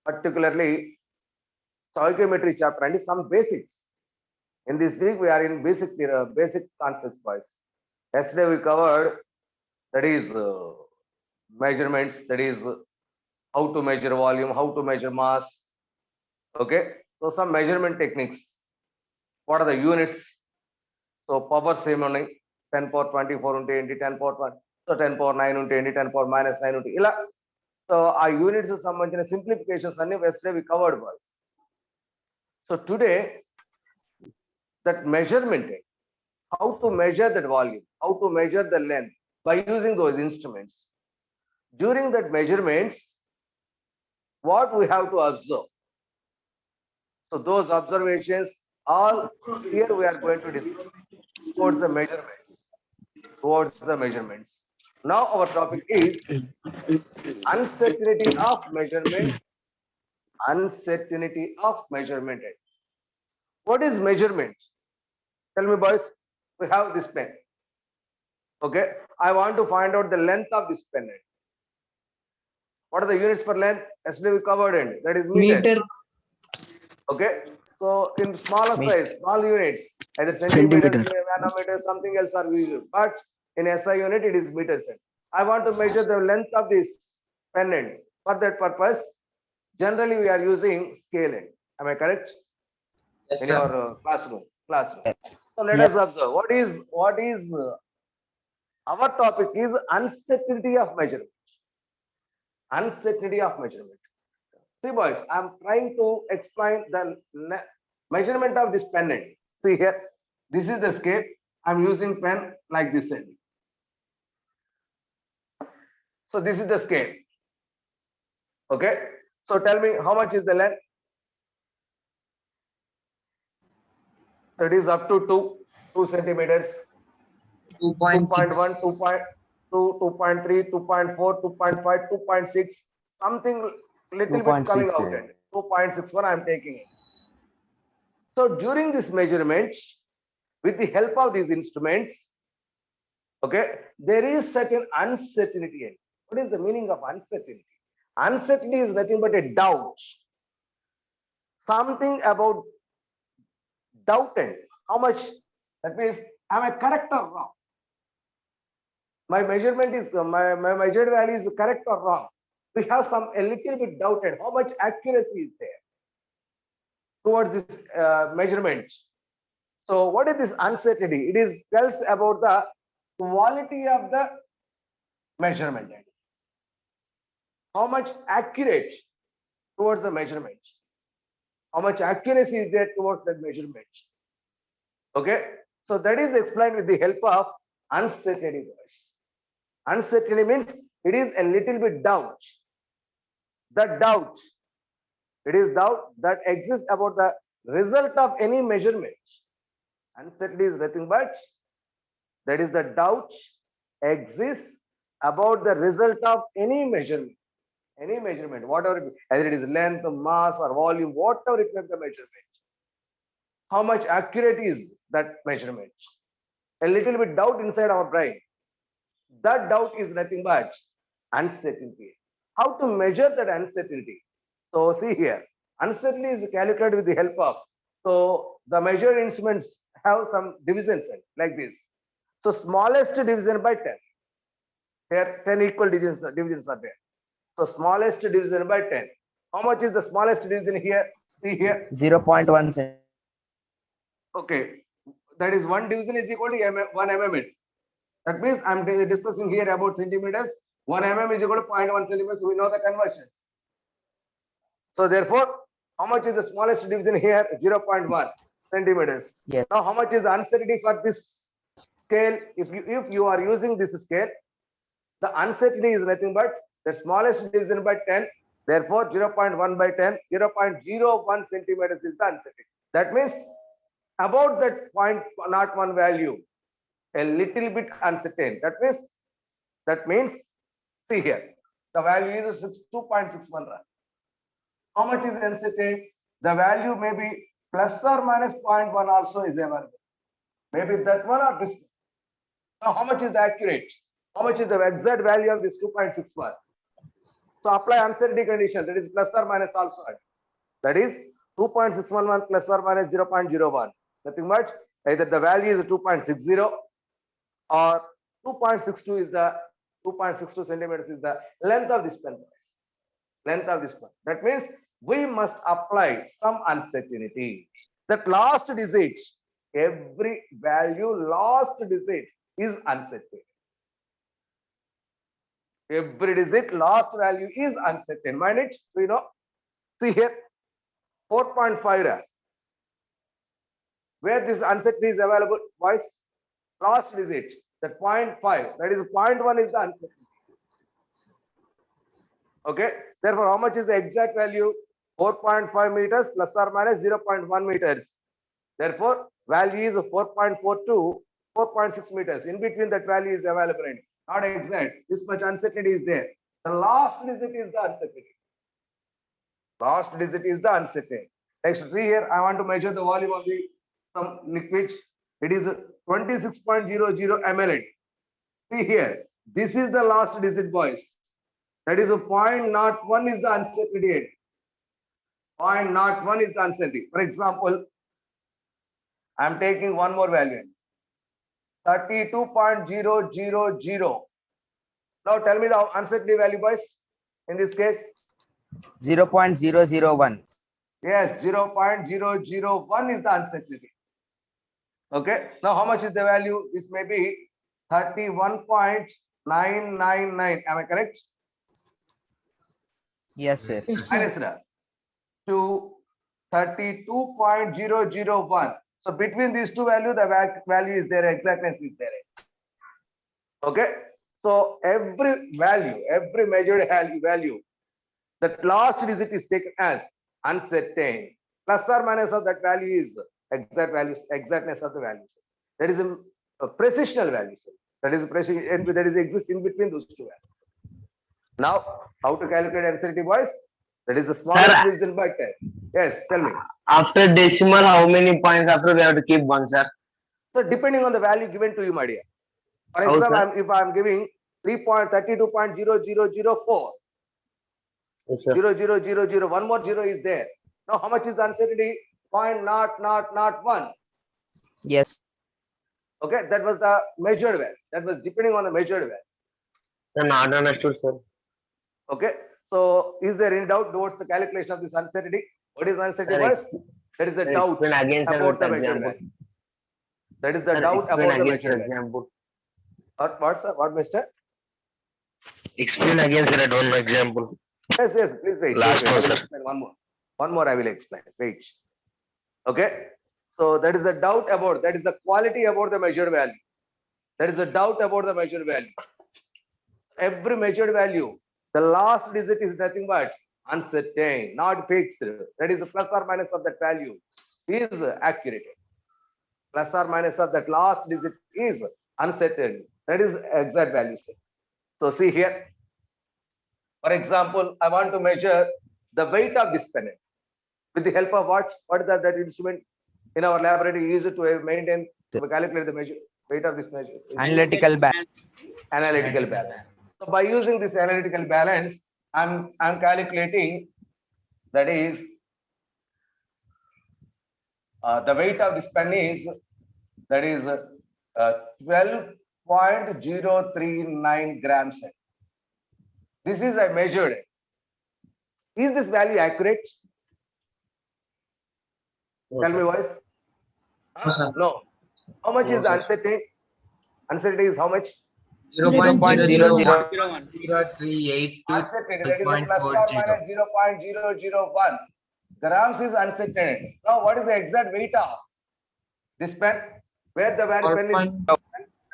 particularly stoichiometry chapter and some basics. In this week, we are in basic concepts, boys. Yesterday we covered that is measurements, that is how to measure volume, how to measure mass. Okay, so some measurement techniques. What are the units? So power same only 10 power 24 into 10 power 1. So 10 power 9 into 10 power minus 9 into ila. So our units సంబంధించిన simplifications అన్ని yesterday we covered, boys. So today that measurement, how to measure that volume, how to measure the length by using those instruments. During that measurements, what we have to observe. So those observations, all here we are going to discuss towards the measurements. Now our topic is uncertainty of measurement. Uncertainty of measurement. What is measurement? Tell me, boys. We have this pen. Okay, I want to find out the length of this pen. What are the units for length? Yesterday we covered it. That is meters. Okay, so in smaller size, small units, either centimeters, nanometers, something else are used. But in SI unit, it is meters. I want to measure the length of this pen end. For that purpose, generally we are using scale end. Am I correct? Yes, in sir. your classroom. So let us observe. What is our topic is uncertainty of measurement. Uncertainty of measurement. See, boys, I am trying to explain the measurement of this pen end. See here, this is the scale. I am using pen like this end. So this is the scale. Okay. So tell me how much is the length? That is up to 2 centimeters. 2.6. 2.1, 2.2, 2.3, 2.4, 2.5, 2.6, something little bit coming out. 2.61 I am taking it. So during this measurement, with the help of these instruments, okay, there is certain uncertainty. What is the meaning of uncertainty? Uncertainty is nothing but a doubt. Something about doubted. How much? That means, am I correct or wrong? My measurement is my measured value is correct or wrong? We have a little bit doubted how much accuracy is there towards this measurement. So what is this uncertainty? It is tells about the quality of the measurement. How much accurate towards the measurement? How much accuracy is there towards that measurement? Okay, so that is explained with the help of uncertainty. Uncertainty means it is a little bit doubt. The doubt, it is doubt that exists about the result of any measurement. Uncertainty is nothing but that is the doubt exists about the result of any measurement. Any measurement, whatever it is, either it is length, mass, or volume, whatever it may be the measurement. How much accurate is that measurement? A little bit doubt inside our brain. That doubt is nothing but uncertainty. How to measure that uncertainty? So see here, uncertainty is calculated with the help of. So the measured instruments have some divisions like this. So smallest division by 10. Here 10 equal divisions are there. So smallest division by 10. How much is the smallest division here? See here. 0.1. Okay. That is one division is equal to 1 mm. That means I'm discussing here about centimeters. 1 mm is equal to 0.1 centimeters. We know the conversions. So therefore, how much is the smallest division here? 0.1 centimeters. Yes. Now, how much is the uncertainty for this scale? If you are using this scale, the uncertainty is nothing but the smallest division by 10. Therefore, 0.1 by 10, 0.01 centimeters is the uncertainty. That means about that 0.01 value, a little bit uncertain. That means, see here, the value is 2.61. How much is uncertain? The value may be plus or minus 0.1 also is available. Maybe that one or this one. Now, how much is the accurate? How much is the exact value of this 2.61? So apply uncertainty condition, that is plus or minus also. That is 2.611 plus or minus 0.01. Nothing much. Either the value is 2.60 or 2.62 is the 2.62 centimeters is the length of this pen. Length of this pen. That means we must apply some uncertainty. That last digit, every value last digit is uncertain. Every digit last value is uncertain. Mind it, we know. See here, 4.5. Where this uncertainty is available, boys? Last digit, that 0.5, that is 0.1 is the uncertainty. Okay, therefore, how much is the exact value? 4.5 meters plus or minus 0.1 meters. Therefore, value is 4.4 to 4.6 meters. In between that value is available. Not exact. This much uncertainty is there. The last digit is the uncertainty. Last digit is the uncertainty. Next, see here, I want to measure the volume of the some liquid. It is 26.00 ml. See here, this is the last digit, boys. That is a 0.01 is the uncertainty. 0.01 is the uncertainty. For example, I am taking one more value. 32.000. Now tell me the uncertainty value, boys. In this case, 0.001. yes, 0.001 is the uncertainty. Okay. Now how much is the value? This may be 31.999. Am I correct? Yes, sir. Minus to 32.001. So between these two values, the value is there, exactness is there. Okay. So every value, every measured value, the last digit is taken as uncertain. Plus or minus of that value is exact values, exactness of the values. That is a precisional value. That is precision, that is exist in between those two values. Now, how to calculate uncertainty, boys? That is the smallest Sir, division by 10. Yes, tell me. after decimal, how many points after we have to keep one, sir? So depending on the value given to you, my dear. For How, example, sir? if I am giving 3.32.0004, Yes, sir. 0.0000, one more zero is there. Now, how much is the uncertainty? 0.0001. Yes. Okay, that was the measured value. That was depending on the measured value. Sir, not understood, sir. Okay, so is there any doubt towards the calculation of this uncertainty? What is uncertainty, Sir, boys? There is a Sir, doubt explain again, sir, about with the measured example. value. That is the Sir, doubt explain about the again, sir, measured value. example. What, sir? What, mister? Explain again, sir, I don't know example. Yes, yes, please wait. Last wait, one, I will sir. explain one more. One more I will explain. Wait. Okay. So that is a doubt about, that is the quality about the measured value. There is a doubt about the measured value. Every measured value, the last digit is nothing but uncertain, not fixed. That is the plus or minus of that value is accurate. Plus or minus of that last digit is uncertain. That is exact value. So see here. For example, I want to measure the weight of this pen. With the help of what? What is that instrument in our laboratory used to maintain, to calculate the measure weight of this measure? Analytical balance. Analytical balance. So by using this analytical balance, I'm calculating, that is the weight of this pen is, that is 12.039 grams. This is I measured. Is this value accurate? No, Tell sir. me, boys. No, sir. No. How much is the uncertainty? Uncertainty is how much? 0.0010382. Uncertainty, that is a plus or minus 0.001 grams is uncertain. Now, what is the exact weight of this pen? Where the value pen is?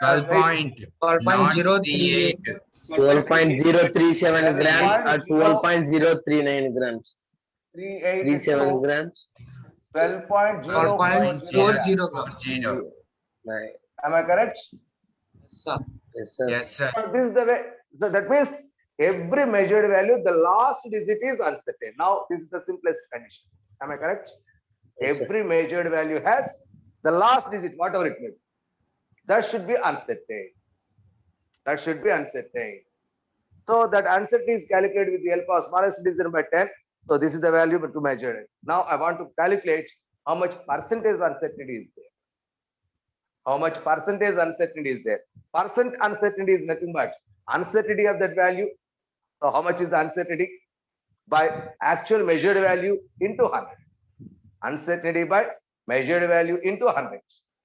12.038. 12.037 grams or 12.039 grams. 37 grams. 12.040 grams. Right. Am I correct? Sir. Yes, sir. Yes, sir. So this is the way. So that means every measured value, the last digit is uncertain. Now, this is the simplest condition. Am I correct? Yes, sir. Every measured value has the last digit, whatever it may be. That should be uncertain. That should be uncertain. So that uncertainty is calculated with the help of smallest division by 10. So this is the value to measure it. Now I want to calculate how much percentage uncertainty is there. How much percentage uncertainty is there? Percent uncertainty is nothing but uncertainty of that value. So how much is the uncertainty? By actual measured value into 100. Uncertainty by measured value into 100.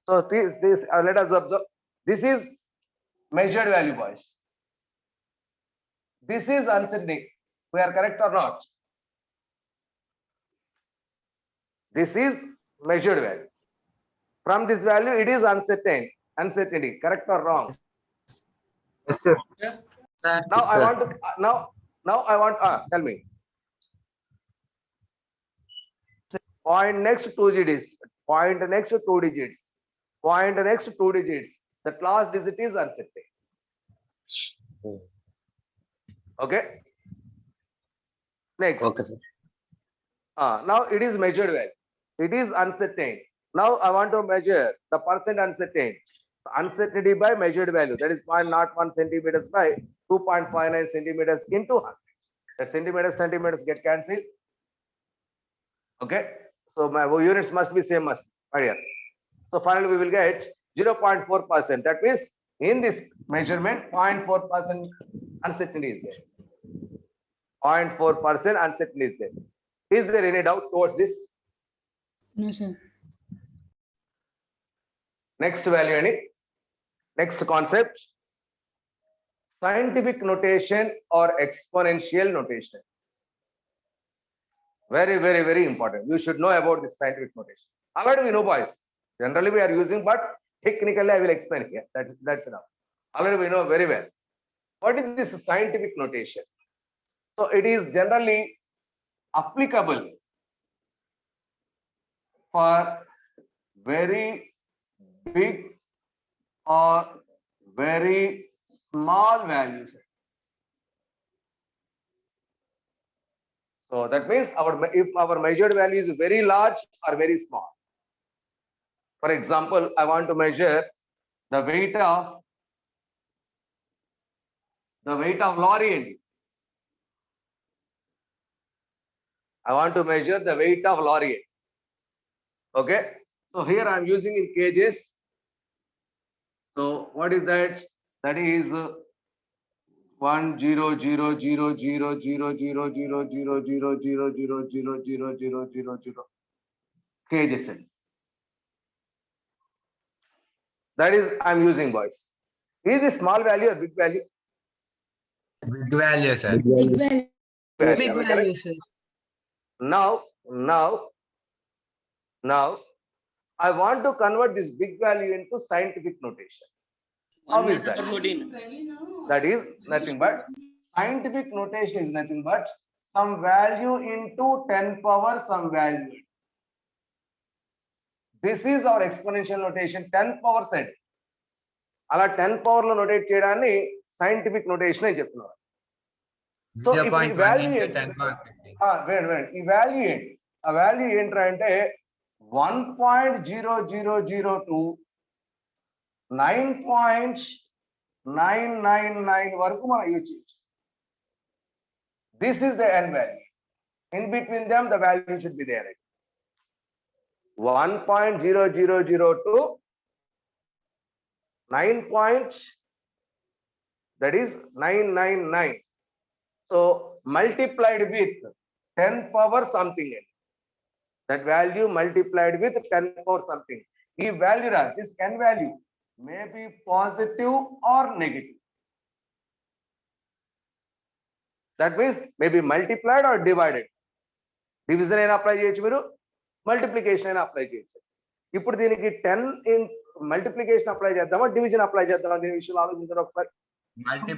So this let us observe. This is measured value, boys. This is uncertainty. We are correct or not? This is measured value. From this value, it is uncertainty. Correct or wrong? Yes, sir. Sir. Now I want to now I want tell me. Point next two digits. Point next two digits. Point next two digits. The last digit is uncertain. Okay. Next. Okay, sir. Now it is measured value. It is uncertain. Now I want to measure the percent uncertain. Uncertainty by measured value. That is 0.01 centimeters by 2.59 centimeters into 100. That centimeters get cancelled. Okay. So my units must be same right here. So finally we will get 0.4%. That means in this measurement 0.4% uncertainty is there. 0.4% uncertainty is there. Is there any doubt towards this? No, sir. Next value any? Next concept. Scientific notation or exponential notation. Very, very, very important. You should know about this scientific notation. Already we know, boys. Generally we are using, but technically I will explain here. That's enough. Already we know very well. What is this scientific notation? So it is generally applicable for very big or very small values. So that means if our measured value is very large or very small. For example, I want to measure the weight of lorry. I want to measure the weight of lorry. Okay. So here I am using in kgs. So what is that? That is 1000000000000000000 kgs. That is I am using, boys. Is this small value or big value? Big value, sir. Big value. Big value, sir. Now, I want to convert this big value into scientific notation. How is that? That is nothing but scientific notation is nothing but some value into 10 power some value. This is our exponential notation 10 power set. Ala 10 power lo notate cheyadani scientific notation అని చెప్తున్నారు. So if the value is evaluate a value ఏంట్రా అంటే 1.0002 9.999 వరకు మనం use చేయొచ్చు. This is the n value. In between them the value should be there. 1.0002 that is 999. So multiplied with 10 power something. That value multiplied with 10 power something. This value, this n value may be positive or negative. That means may be multiplied or divided. Division అయినా apply చేయొచ్చు మీరు, multiplication అయినా apply చేయొచ్చు. ఇప్పుడు దీనికి 10 in multiplication apply చేద్దామా, division apply చేద్దామా దీని విషయంలో ఆలోచించండి ఒకసారి.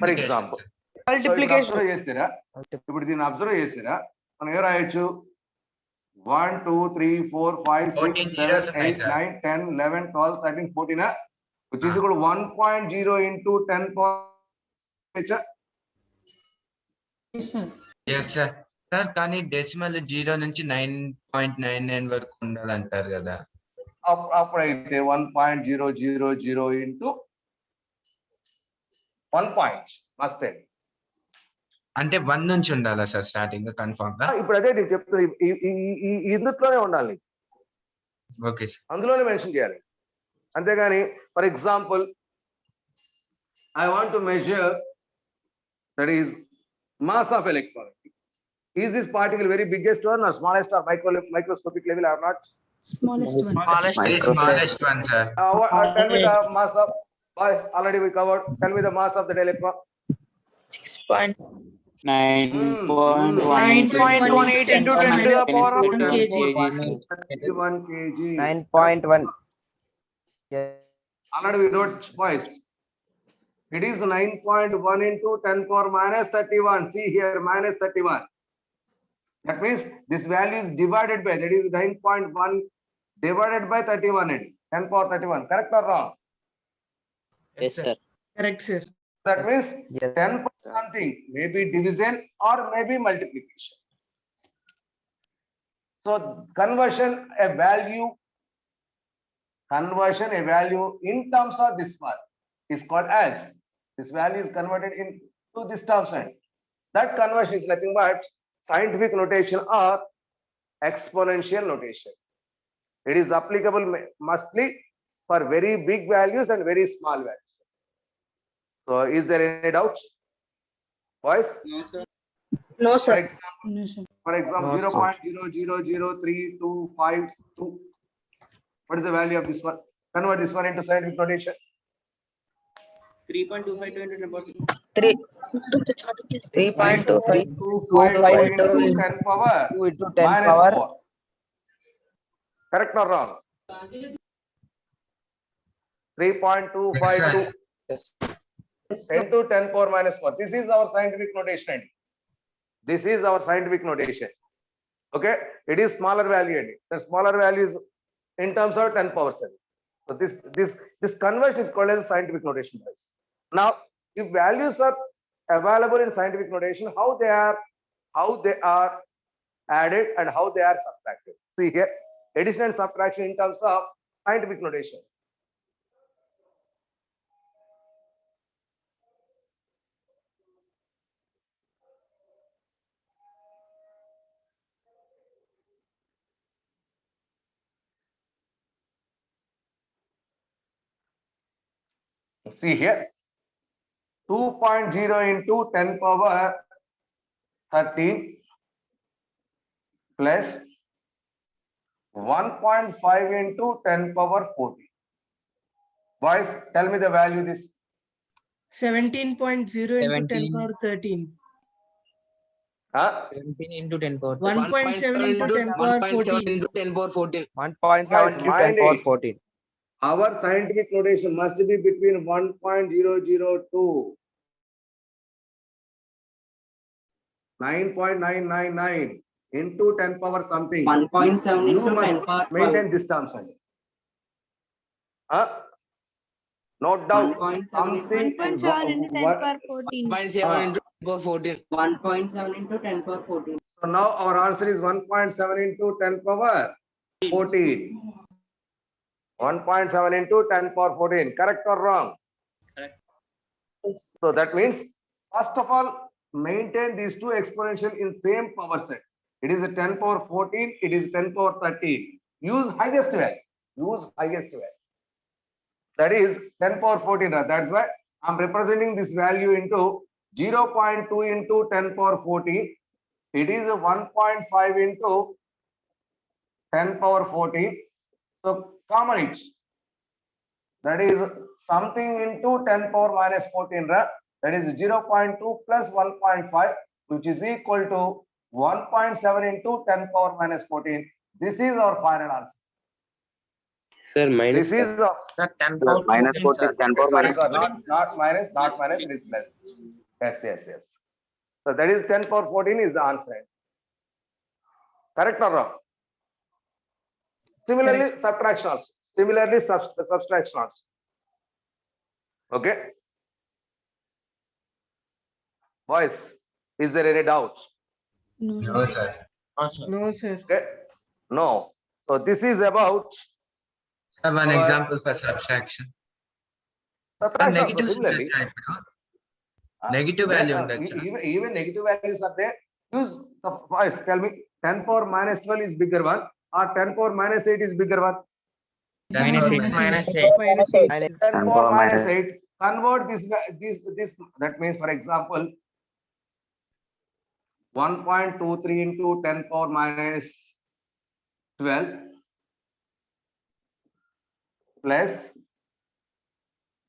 ఫర్ ఎగ్జాంపుల్ మల్టిప్లికేషన్ చేస్తారా, ఇప్పుడు దీన్ని అబ్జర్వ్ చేస్తారా, మనం ఏం రాయొచ్చు 1 2 3 4 5 6 7 8 9 10 11 12 13 14 which is equal to 1.0 into 10 power. Yes, sir. Yes, sir. Sir కానీ డెసిమల్ 0 నుంచి 9.99 వరకు ఉండాలంటారు కదా. అప్పుడైతే 1.000 into 1 point must end. అంటే 1 నుంచి ఉండాలా సార్ స్టార్టింగ్ కన్ఫర్మ్ గా? ఇప్పుడు అదే నేను చెప్తున్నా ఇందులోనే ఉండాలి, ఓకే సార్. అందులోనే మెన్షన్ చేయాలి. అంతేగాని for example I want to measure that is mass of electron. Is this particle very biggest one or smallest or microscopic level or not? Smallest one. Smallest one, sir. Tell me the mass of, boys, already we covered. Tell me the mass of the electron. 9.18 into 10 to the power of 1 kg. 1 kg. 9.1. Yes. Already we wrote, boys. It is 9.1 into 10 power minus 31. See here, minus 31. That means this value is divided by, that is 9.1 divided by 31 and 10 power 31. Correct or wrong? Yes, sir. Correct, sir. That means Yes. 10 power something, maybe division or maybe multiplication. So conversion a value in terms of this one is called as, this value is converted into this terms, and that conversion is nothing but scientific notation or exponential notation. It is applicable mostly for very big values and very small values. So is there any doubt, boys? No, For sir. example, No, sir. for example, No, sir. 0.000325. What is the value of this one? Convert this one into scientific notation. 3.25 into 10 power 3.25 into 10 power 2 into 10 minus power. 4. Correct or wrong? 3.252 into 10 power minus 4. This is our scientific notation. This is our scientific notation. Okay, it is smaller value. The smaller value is in terms of 10 power 7. So this conversion is called as a scientific notation. Now, if values are available in scientific notation, how they are added and how they are subtracted. See here, addition and subtraction in terms of scientific notation. See here, 2.0 into 10 power 13 plus 1.5 into 10 power 14. Boys, tell me the value this. 17.0 into 10 power 13. Huh? 17 into 10 power. 1.7 into 10 power 14. 1.7 into 10 power 14. Our scientific notation must be between 1.002, 9.999 into 10 power something. 1.7 You into 10 must power 12. maintain this terms. Huh? Note down 1.7 something. 1.7 into 10 power 14. 1.7 into 10 power 14. 1.7 into 10 power 14. So now our answer is 1.7 into 10 power 14. 1.7 into 10 power 14. Correct or wrong? Correct. So that means, first of all, maintain these two exponential in same power set. It is a 10 power 14. It is 10 power 13. Use highest value. Use highest value. That is 10 power 14. That's why I'm representing this value into 0.2 into 10 power 14. It is a 1.5 into 10 power 14. So common it. That is something into 10 power minus 14. That is 0.2 plus 1.5, which is equal to 1.7 into 10 power minus 14. This is our final answer. Sir, minus. This is the Sir, 10 power Minus 14, 14, sir. 10 power sorry, minus. sir, not minus, it is plus. Yes. So that is 10 power 14 is the answer. Correct or wrong? Similarly, subtraction also. Similarly, subtraction also. Okay. Boys, is there any doubt? No, No, sir. sir. No, sir. Okay. No. So this is about Sir, one example for subtraction. Sir, subtraction. Also. negatives Similarly, ఉన్నాయా ఇప్పుడు? Negative value ఉండొచ్చా? Even negative values are there. Use the voice. Tell me, 10 power minus 12 is bigger one, or 10 power minus 8 is bigger one? Minus eight. Minus Minus 8. eight. 10 power minus 8. Convert this. That means, for example, 1.23 into 10 power minus 12 plus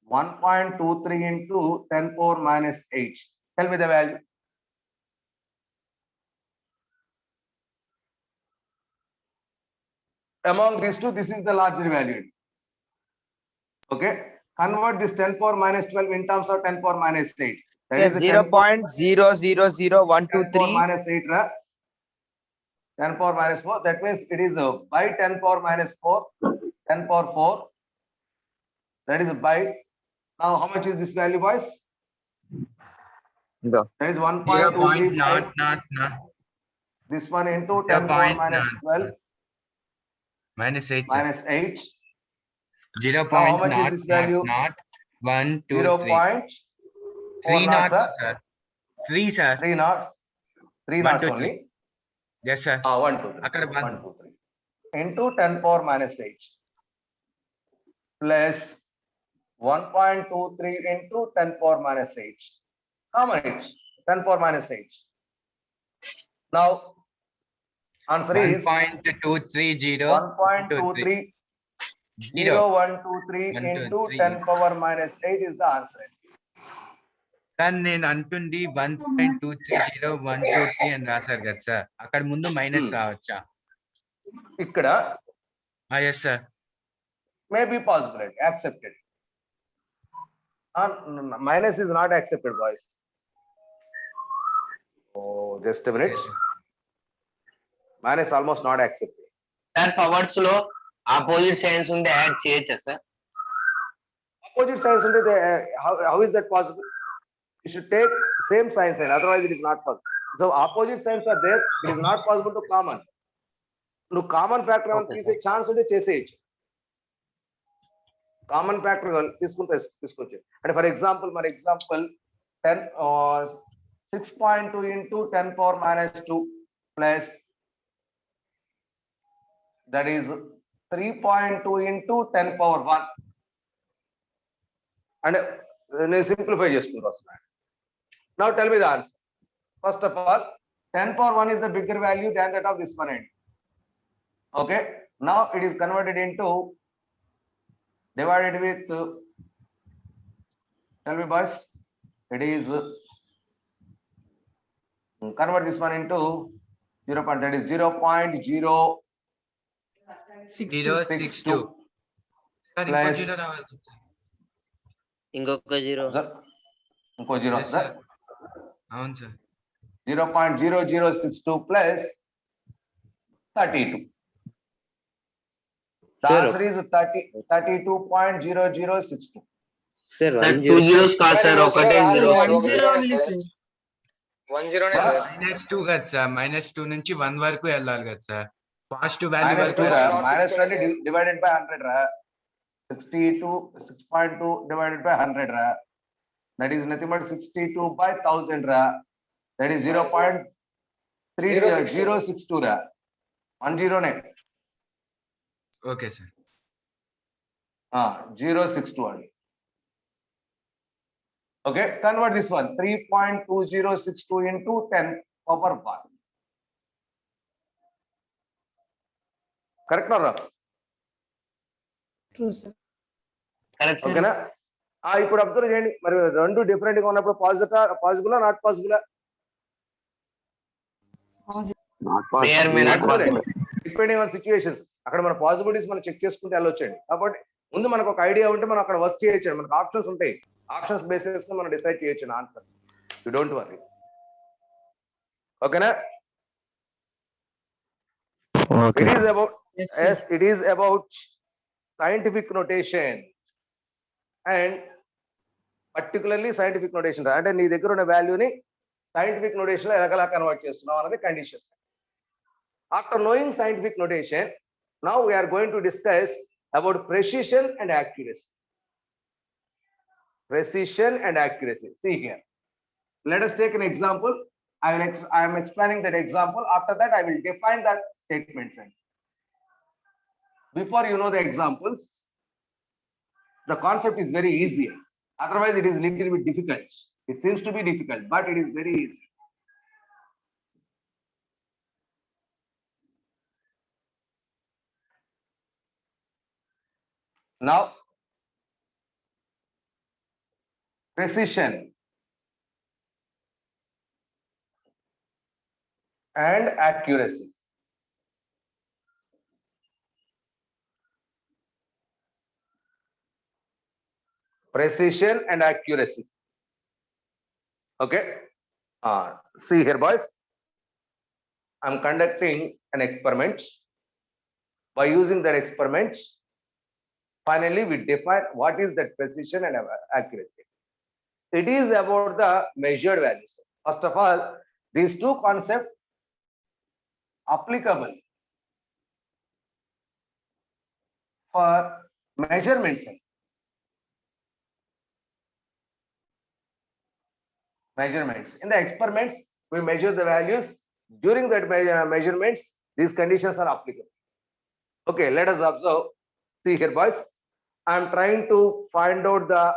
1.23 into 10 power minus 8. Tell me the value. Among these two, this is the larger value. Okay. Convert this 10 power minus 12 in terms of 10 power minus 8. That Yes, is the 10 power 0.000123. minus 8. 10 power minus 4. That means it is by 10 power minus 4. 10 power 4. That is by. Now, how much is this value, boys? The That is 0.000. 1.235. This one into 10 power minus 12 minus 8 sir. minus 8. 0. Now, how much is this value? 1, 2, 0. 3. 3 knots sir. sir. 3 sir. 3 knots. 3 1, knots 2, 3. only. Yes sir. 1, 2, 3. అక్కడ 1, 2, 3. Into 10 power minus 8 plus 1.23 into 10 power minus 8. How much? 10 power minus 8. Now, answer is 1.230 1.23 0123 into 10 power minus 8 is the answer. కానీ నేను అంటుంది 1.230123 అని రాశారు కదా sir, అక్కడ ముందు minus రావచ్చా? ఇక్కడ yes sir. may be possible, accepted. Minus is not accepted, boys. Oh, just a minute. Minus almost not accepted. Sir powers లో ఆపోజిట్ సైన్స్ ఉంటే యాడ్ చేయొచ్చా sir? Opposite signs, how is that possible? You should take same sign, otherwise it is not possible. So opposite signs are there, it is not possible to common. No common factor తీసే chance ఉంటే చేసేయచ్చు. Common factor తీసుకుంటే అంటే for example 10 6.2 into 10 power minus 2 plus that is 3.2 into 10 power 1 and నేను simplify చేసుకుంటూ వస్తున్నాను. Now tell me the answer. First of all, 10 power 1 is the bigger value than that of this one end. Okay, now it is converted into divided with, tell me boys, it is convert this one into 0. That is 0.062 sir ఇంకో Plus- zero రావాలి. ఇంకొక zero. ఇంకో zero Yes, sir. అవును sir. 0.0062 plus 32. The Sir. answer is 32.0062. Sir, sir 2 zeros కాదు sir, ఒకటే zero. 1 0 only, sir. -2 కదా sir, -2 నుంచి 1 వరకు వెళ్ళాలి కదా సార్. పాజిటివ్ వాల్యూ Minus వరకు 2 minus 20 divided by 100 6.2 divided by 100 that is nothing but 62 by 1000 that is 0.3062 1 0 ne okay sir. 062 only. Okay, convert this one 3.2062 into 10 power 1. Correct or wrong? True, sir. Correct sir. ఓకేనా? ఇప్పుడు observe చేయండి, మరి రెండు different గా ఉన్నప్పుడు possible not possible? May or may not possible. Depending on situations. అక్కడ మన possibilities మనం చెక్ చేసుకుంటే వెళ్ళొచ్చండి. కాబట్టి ముందు మనకు ఒక ఐడియా ఉంటే మనం అక్కడ వర్క్ చేయొచ్చు. మనకు ఆప్షన్స్ ఉంటాయి, ఆప్షన్స్ బేసిస్ మనం డిసైడ్ చేయొచ్చు ఆన్సర్. You don't worry. ఓకేనా? Okay. It is about, Yes, sir. yes, it is about scientific notation and particularly scientific notation. అంటే నీ దగ్గర ఉన్న వాల్యూని సైంటిఫిక్ నోటేషన్ లో ఎలాగలా కన్వర్ట్ చేస్తున్నావు అన్నది conditions. After knowing scientific notation, now we are going to discuss about precision and accuracy. Precision and accuracy. See here. let us take an example. I am explaining that example. After that, I will define that statements. Before you know the examples, the concept is very easy. Otherwise, it is little bit difficult. It seems to be difficult, but it is very easy. Now, precision and accuracy. Precision and accuracy. Okay. See here, boys. I'm conducting an experiment. By using that experiment, finally we define what is that precision and accuracy. It is about the measured values. First of all, these two concepts applicable for measurements. Measurements. In the experiments, we measure the values. During that measurements, these conditions are applicable. Okay, let us observe. See here, boys. I am trying to find out the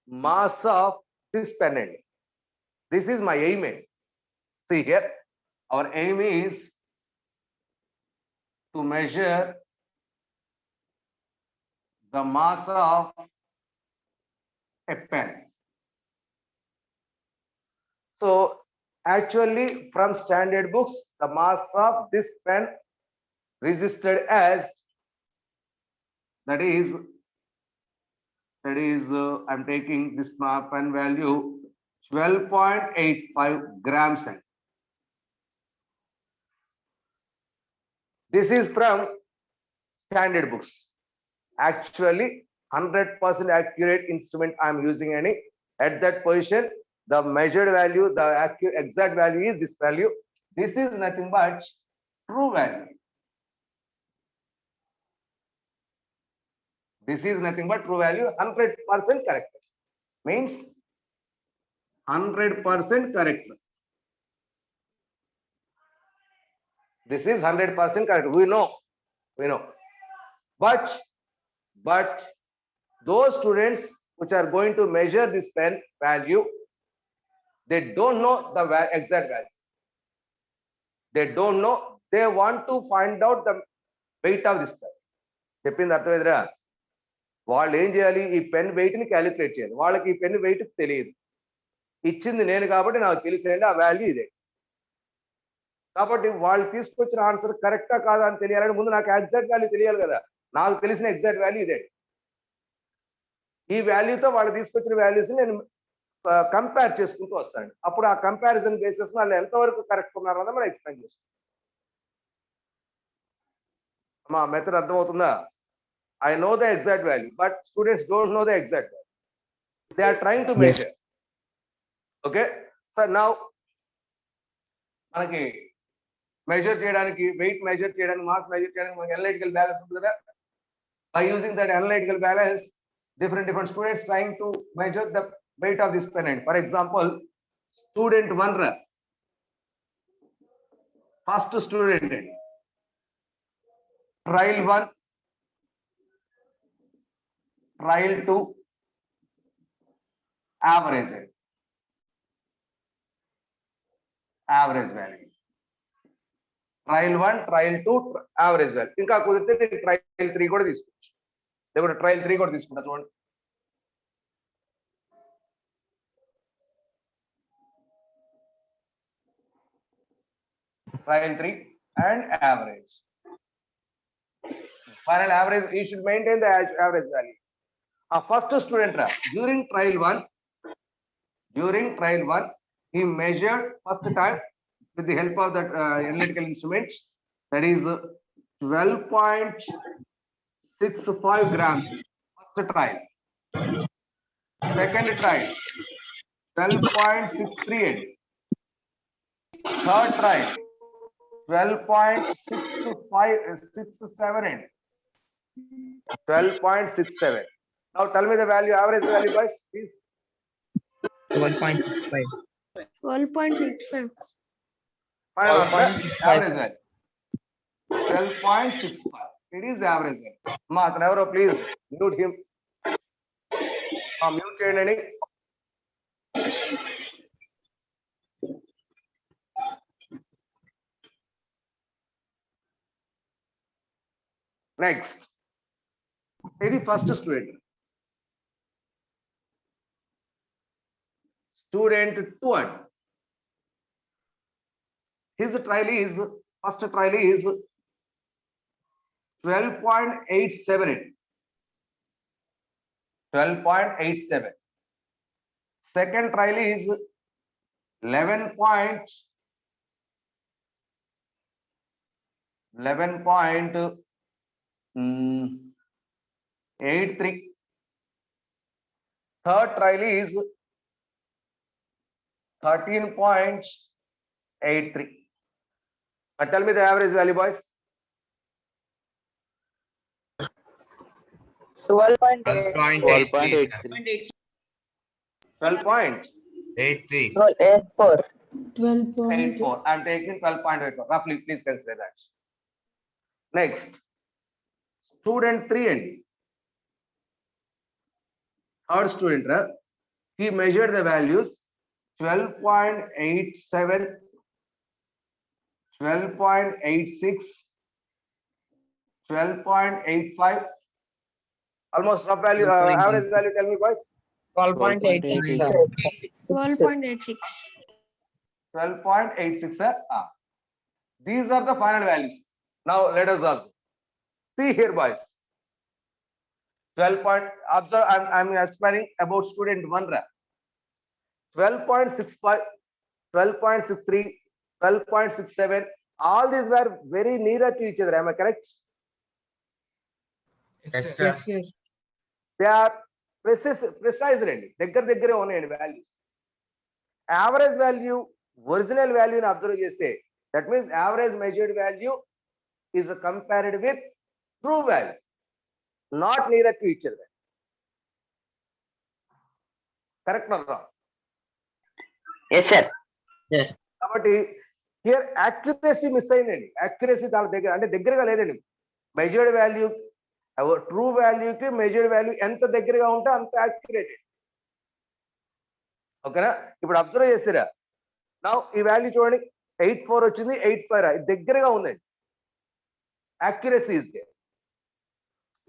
mass of this pen end. This is my aim. See here, our aim is to measure the mass of a pen. So actually, from standard books, the mass of this pen registered as that is I'm taking this pen value 12.85 grams. This is from standard books. Actually, 100% accurate instrument I'm using at that position. The measured value, the exact value is this value. This is nothing but true value. This is nothing but true value, 100% correct. Means 100% correct. This is 100% correct. We know. But those students which are going to measure this pen value, they don't know the exact value. They don't know. They want to find out the weight of this pen. చెప్పింది అర్థమైందిరా? వాళ్ళు ఏం చేయాలి? ఈ pen wait ని calculate చేయాలి. వాళ్ళకి ఈ pen wait తెలియదు. ఇచ్చింది నేను కాబట్టి నాకు తెలిసేయండి ఆ వాల్యూ ఇదే. కాబట్టి వాళ్ళు తీసుకొచ్చిన ఆన్సర్ కరెక్టా కాదా అని తెలియాలని ముందు నాకు ఎగ్జాక్ట్ వాల్యూ తెలియాలి కదా. నాకు తెలిసిన ఎగ్జాక్ట్ వాల్యూ ఇదే. ఈ వాల్యూతో వాళ్ళు తీసుకొచ్చిన వాల్యూస్ నేను కంపేర్ చేసుకుంటూ వస్తాను. అప్పుడు ఆ కంపారిజన్ బేసిస్ వాళ్ళు ఎంతవరకు కరెక్ట్ ఉన్నారన్నది మనం ఎక్స్ప్లెయిన్ చేస్తాం. మా మెథడ్ అర్థమవుతుందా? I know the exact value, but students don't know the exact value. They are trying to measure. Okay. So now, మనకి measure చేయడానికి, weight measure చేయడానికి, mass measure చేయడానికి మనకి analytical balance ఉంటుంది కదా. By using that analytical balance, different students trying to measure the weight of this pen end. For example, student 1, first student, trial 1, trial 2, average value. Trial 1, trial 2, average value. ఇంకా కుదిరితే trial 3 కూడా తీసుకోవచ్చు. లేకపోతే trial 3 కూడా తీసుకుంటా చూడండి. Trial 3 and average. Final average, you should maintain the average value. First student, during trial 1, he measured first time with the help of that analytical instruments, that is 12.65 grams. First trial. Second trial, 12.638. Third trial, 12.678. 12.67. Now tell me the value, average value, guys, please. 12.65. 12.65. Final answer, 12.65. average value. 12.65. It is average value. Ma, Trevor, please mute him. Mute చేయండి. Next. Maybe first student. Student 2. His trial is, first trial is 12.87. 12.87. Second trial is 11.83. Third trial is 13.83. Tell me the average value, boys. 12.83. 12.83. 12.84. I'm taking 12.84. Roughly, please consider that. Next, student 3 and third student, he measured the values 12.87, 12.86, 12.85. Almost rough value, average value. Tell me, boys. 12.86, sir. 12.86. 12.86. These are the final values. Now let us observe. See here, boys. 12 point. Observe. I'm explaining about student 1. 12.65, 12.63, 12.67. All these were very near to each other. Am I correct? Yes, sir. Yes, sir. They are precise range. దగ్గర ఉన్నాయండి values. Average value, original value ni observe cheste, that means average measured value is compared with true value, not nearer to each other. Correct or wrong? Yes, sir. కాబట్టి here accuracy miss అయిందండి. Accuracy చాలా దగ్గర, అంటే దగ్గరగా లేదండి. Measured value, true వాల్యూకి measured value ఎంత దగ్గరగా ఉంటే అంత యాక్యురేట్. ఓకేనా? ఇప్పుడు అబ్జర్వ్ చేస్తారా? నా ఈ వాల్యూ చూడండి, 84 వచ్చింది, 85 ఇది దగ్గరగా ఉందండి. Accuracy is there.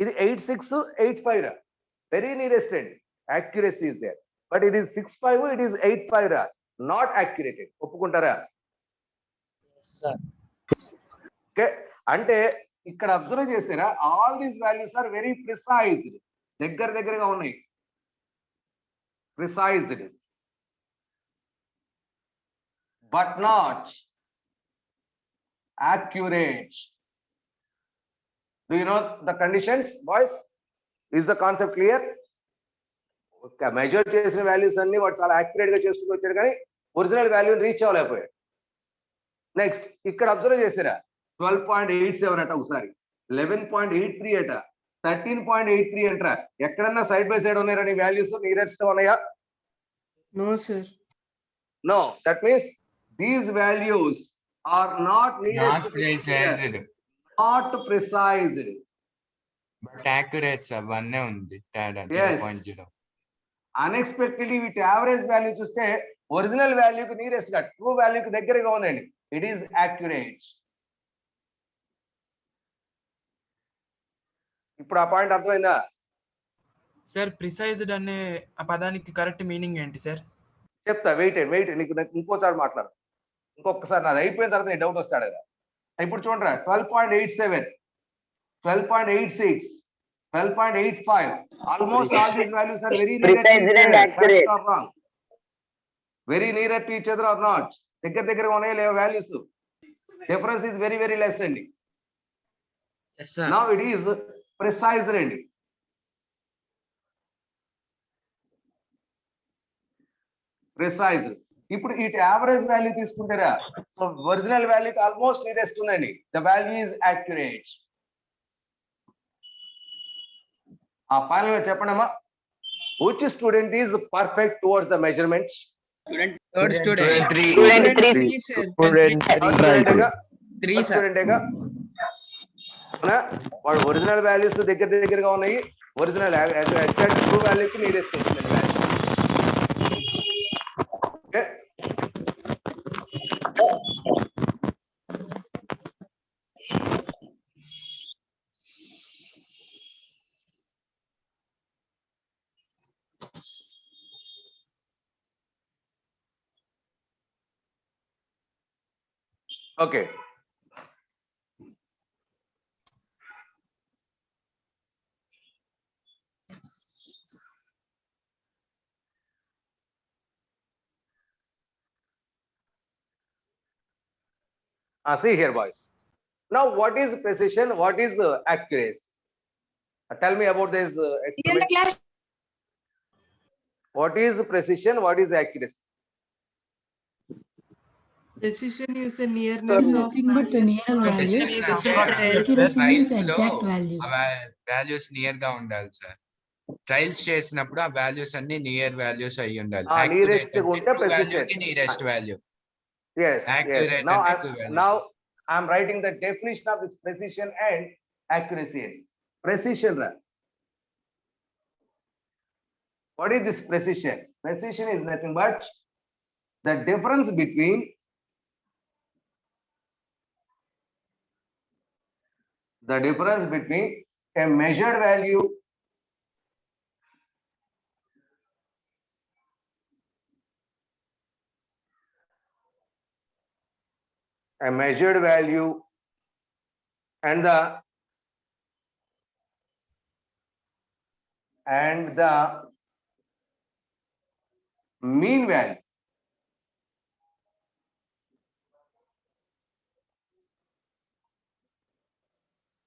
ఇది 86, 85 వెరీ నియరెస్ట్ అండి. Accuracy is there. But it is 65, it is 85 not accurated. ఒప్పుకుంటారా? ఓకే, అంటే ఇక్కడ అబ్జర్వ్ చేస్తారా, all these values are very precised. దగ్గరగా ఉన్నాయి. Precised but not accurate. Do you know the conditions, boys? Is the concept clear? Okay, measure చేసిన values అన్ని వాడు చాలా యాక్యురేట్ గా చేసుకుంటూ వచ్చాడు, కానీ ఒరిజినల్ వాల్యూ రీచ్ అవ్వలేకపోయాడు. నెక్స్ట్ ఇక్కడ అబ్జర్వ్ చేసారా, 12.87 అట, ఒకసారి 11.83 అట, 13.83 అంటారా. ఎక్కడన్నా సైడ్ బై సైడ్ ఉన్నాయని వాల్యూస్ నియరెస్ట్ ఉన్నాయా? No, sir. No, that means these values are not nearest Not to each other. precised, Not precised. but accurate, sir. వన్నే ఉంది తేడా. Yes. 0.0. అన్ఎక్స్పెక్టెడ్లీ వీటి యావరేజ్ వాల్యూ చూస్తే ఒరిజినల్ వాల్యూకి నియరెస్ట్ గా, true వాల్యూకి దగ్గరగా ఉందండి. It is accurate. ఇప్పుడు ఆ పాయింట్ అర్థమైందా? సార్ ప్రిసైజ్డ్ అనే ఆ పదానికి కరెక్ట్ మీనింగ్ ఏంటి సార్? చెప్తా, వెయిట్ నీకు ఇంకోసారి మాట్లాడు. ఇంకొకసారి నాది అయిపోయిన తర్వాత నీ డౌట్ వస్తాడు కదా. ఇప్పుడు చూడరా, 12.87, 12.86, 12.85, almost all these values are very very near to each other or not. దగ్గర ఉన్నాయి లేవు values. Difference is very less అండి. నౌ ఇట్ ఈస్ ప్రిసైజ్డ్ అండి. ప్రిసైజ్డ్. ఇప్పుడు ఇటు యావరేజ్ వాల్యూ తీసుకుంటారా, సో ఒరిజినల్ వాల్యూకి ఆల్మోస్ట్ నియరెస్ట్ ఉందండి. The value is accurate. Final గా చెప్పండి అమ్మా. Which student is perfect towards the measurements? Third student. Student 3. Student three, sir. Student Third 3. student ఏగా? 3 Third sir. student ఏగా? అవునా? వాడు ఒరిజినల్ వాల్యూస్ దగ్గరగా ఉన్నాయి. ఒరిజినల్ ఎగ్జాక్ట్ ట్రూ వాల్యూకి నియరెస్ట్ వచ్చింది value. Okay. Okay. See here, boys. Now, what is precision? What is accuracy? Tell me about this experiment. What is precision? What is accuracy? Precision is the nearness of Nothing but the near Precision values. is Precision approximate, Accuracy sir. means Trials లో exact values. Values near గా ఉండాలి sir. Trials చేసినప్పుడు ఆ values అన్ని near values అయి ఉండాలి. Nearest ఉంటే precision. Nearest value. Yes. Accurate Yes. Now, and equivalent. now I'm writing the definition of this precision and accuracy. Precision. What is this precision? Precision is nothing but the difference between a measured value and the mean value.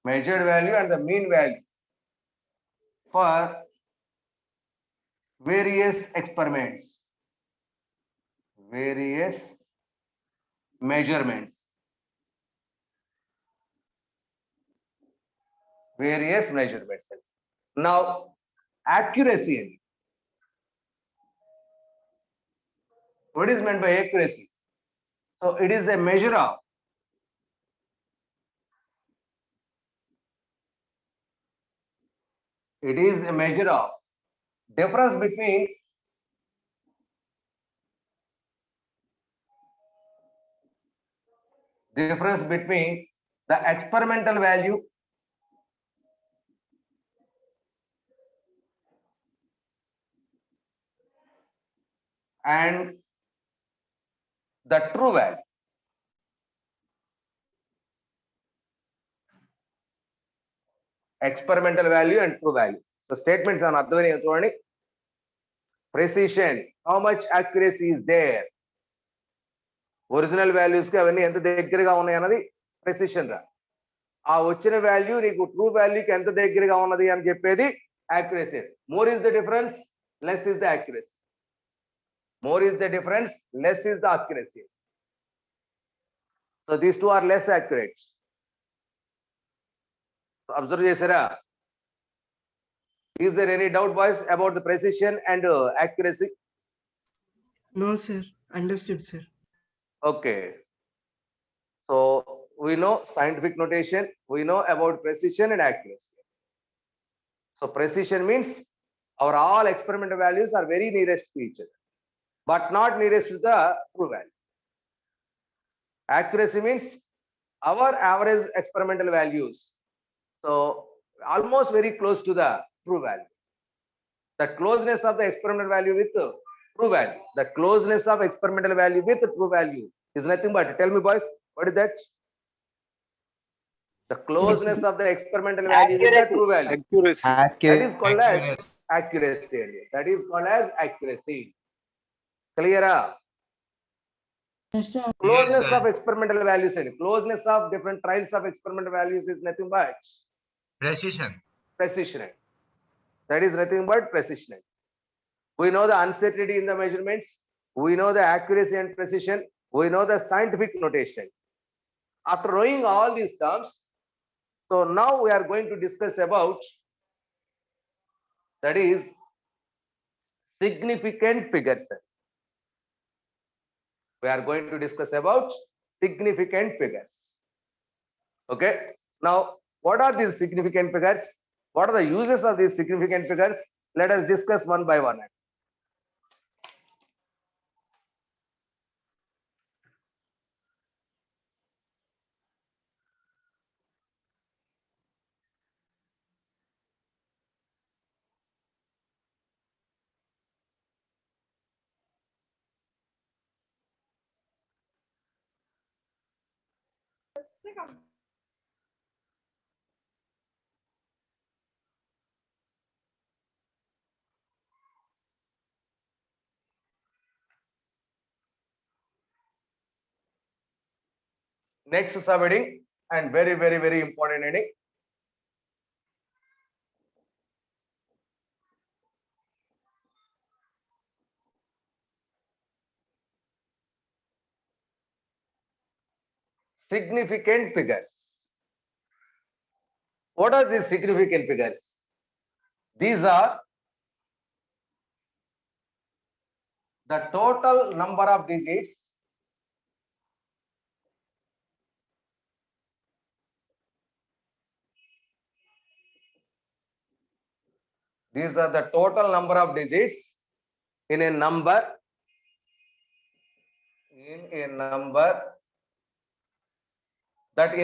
Measured value and the mean value for various experiments, various measurements, Now, accuracy. What is meant by accuracy? So it is a measure of difference between the experimental value and the true value. Experimental value and true value. So statements on Advani precision, how much accuracy is there? Original values ki avani enta దగ్గరగా ఉన్నాయి అన్నది precision రా. ఆ వచ్చిన value నీకు true value కి ఎంత దగ్గరగా ఉన్నది అని చెప్పేది accuracy. More is the difference, less is the accuracy. More is the difference, less is the accuracy. So these two are less accurate. Observe chesara. Is there any doubt, boys, about the precision and accuracy? No, sir. Understood, sir. Okay. So we know scientific notation, we know about precision and accuracy. So precision means our all experimental values are very nearest to each other, but not nearest to the true value. Accuracy means our average experimental values. So almost very close to the true value. The closeness of the experimental value with the true value. The closeness of experimental value with the true value is nothing but, tell me boys, what is that? The closeness of the experimental value with the true value. That is called as accuracy. That is called as accuracy. Clear? Yes, sir. Closeness Yes, sir. of experimental values and closeness of different trials of experimental values is nothing but Precision. precision. That is nothing but precision. We know the uncertainty in the measurements. We know the accuracy and precision. We know the scientific notation. After knowing all these terms, so now we are going to discuss about, that is, significant figures. We are going to discuss about significant figures. Okay. Now, what are these significant figures? What are the uses of these significant figures? Let us discuss one by one. Next subheading, and very important heading. Significant figures. What are these significant figures? These are the total number of digits these are the total number of digits in a number that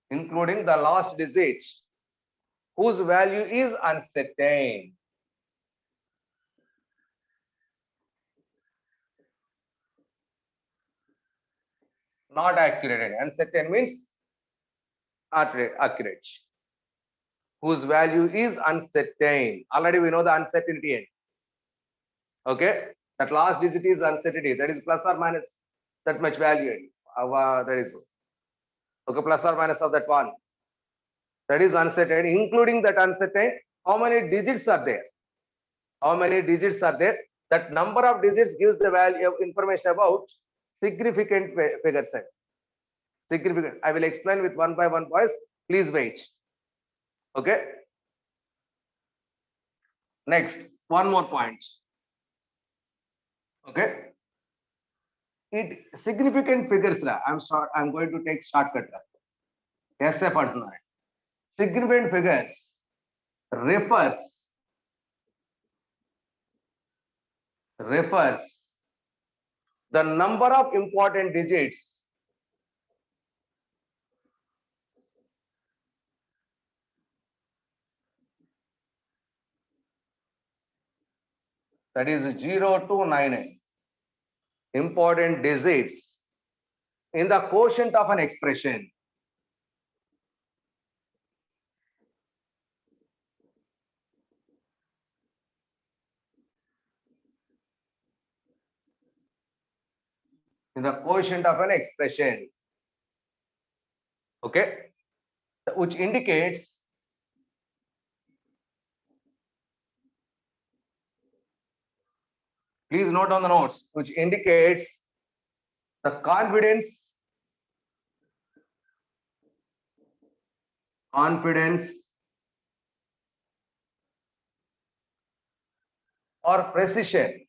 including the last digit whose value is uncertain. Not accurate. Uncertain means accurate. Whose value is uncertain. Already we know the uncertainty end. Okay, that last digit is uncertainty. That is plus or minus that much value. That is okay, plus or minus of that one. That is uncertain. Including that uncertain, how many digits are there? How many digits are there? That number of digits gives the value of information about significant figure set. Significant. I will explain with one by one points. Please wait. Okay. Next, one more point. Okay. Significant figures. I'm going to take shortcut. SF antunna. Significant figures refers the number of important digits that is 0 to 9 important digits in the quotient of an expression. In the quotient of an expression. Okay, which indicates please note on the notes, which indicates the confidence or precision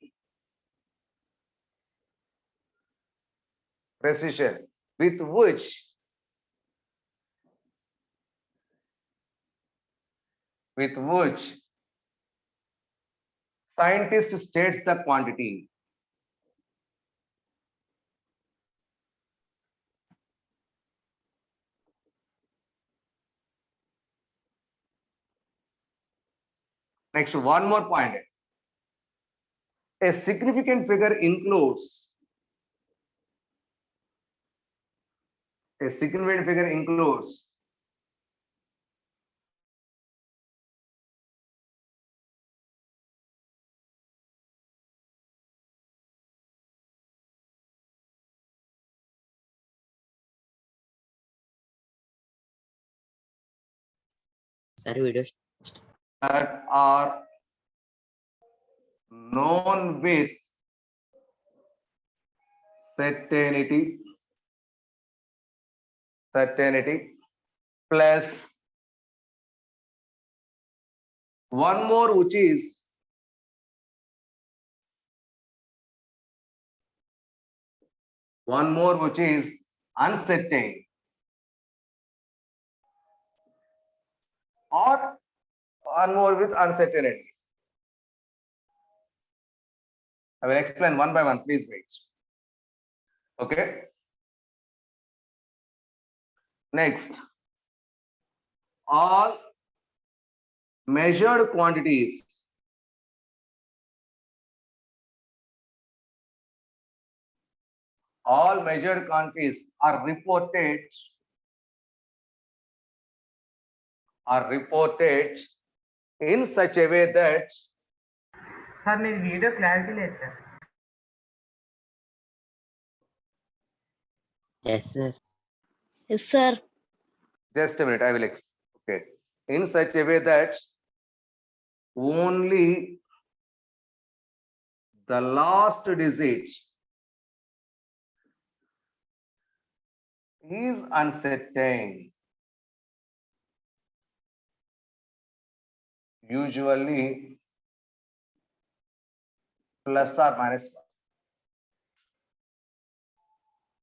with which scientist states the quantity. Next, one more point. A significant figure includes Sir, video. that are known with certainty plus one more which is uncertain, or one more with uncertainty. I will explain one by one, please wait. Okay. Next, all measured quantities are reported in such a way that sir me video clarity లేదు sir. Yes, sir. Yes, sir. just a minute, I will explain. Okay. In such a way that only the last digit is uncertain. Usually plus or minus 1.